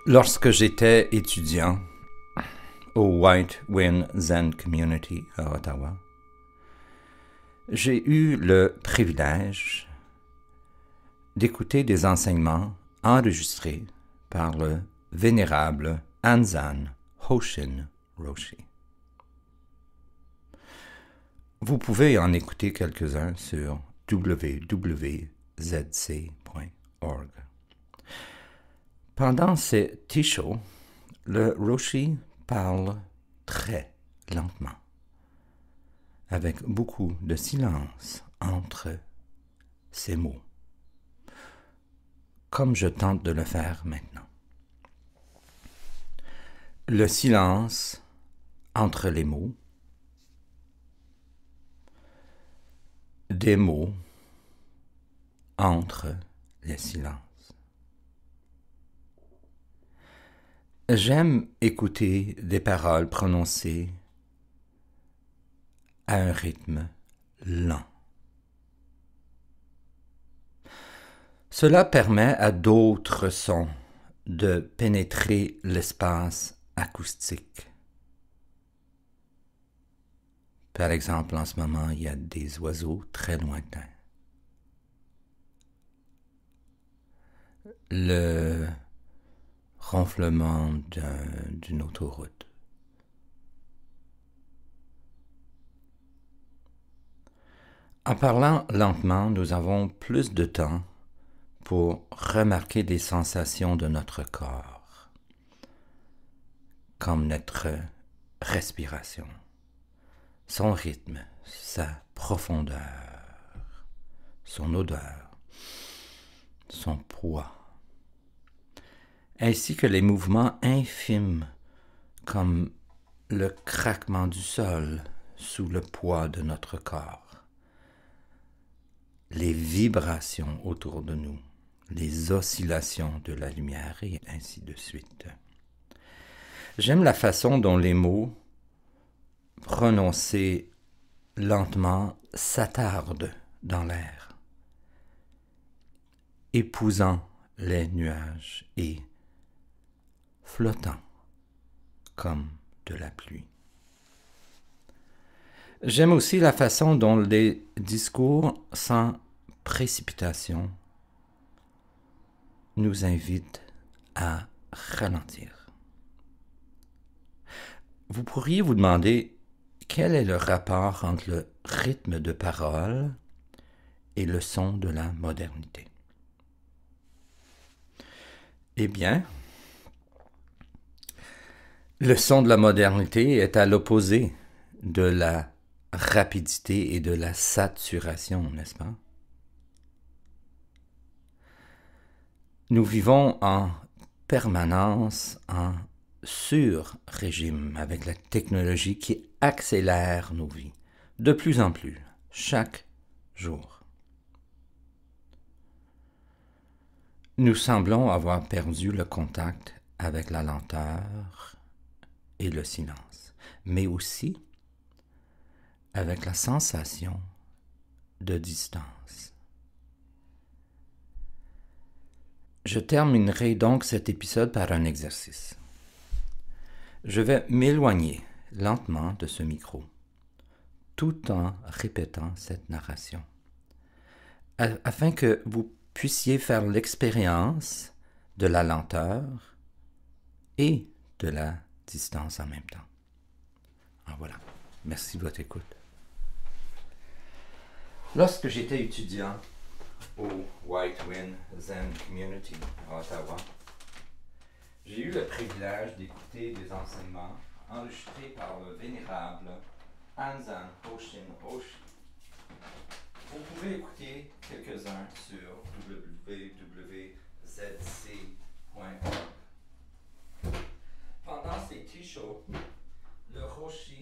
Lorsque j'étais étudiant au White Wind Zen Community à Ottawa, j'ai eu le privilège d'écouter des enseignements enregistrés par le vénérable Anzan Hoshin Roshi. Vous pouvez en écouter quelques-uns sur www.zc.org. Pendant ces Tisho, le Roshi parle très lentement, avec beaucoup de silence entre ces mots, comme je tente de le faire maintenant. Le silence entre les mots, des mots entre les silences. J'aime écouter des paroles prononcées à un rythme lent. Cela permet à d'autres sons de pénétrer l'espace acoustique. Par exemple, en ce moment, il y a des oiseaux très lointains. Le ronflement d'une autoroute. En parlant lentement, nous avons plus de temps pour remarquer des sensations de notre corps, comme notre respiration, son rythme, sa profondeur, son odeur, son poids, ainsi que les mouvements infimes comme le craquement du sol sous le poids de notre corps, les vibrations autour de nous, les oscillations de la lumière et ainsi de suite. J'aime la façon dont les mots prononcés lentement s'attardent dans l'air, épousant les nuages et flottant comme de la pluie. J'aime aussi la façon dont les discours sans précipitation nous invitent à ralentir. Vous pourriez vous demander quel est le rapport entre le rythme de parole et le son de la modernité. Eh bien, le son de la modernité est à l'opposé de la rapidité et de la saturation, n'est-ce pas? Nous vivons en permanence en sur-régime avec la technologie qui accélère nos vies de plus en plus, chaque jour. Nous semblons avoir perdu le contact avec la lenteur et le silence, mais aussi avec la sensation de distance. Je terminerai donc cet épisode par un exercice. Je vais m'éloigner lentement de ce micro, tout en répétant cette narration, afin que vous puissiez faire l'expérience de la lenteur et de la distance en même temps. En voilà. Merci de votre écoute. Lorsque j'étais étudiant au White Wind Zen Community à Ottawa, j'ai eu le privilège d'écouter des enseignements enregistrés par le vénérable Anzan Hoshin Roshi. Vous pouvez écouter quelques-uns sur www.zc.org. Pendant ces Tisho, le Roshi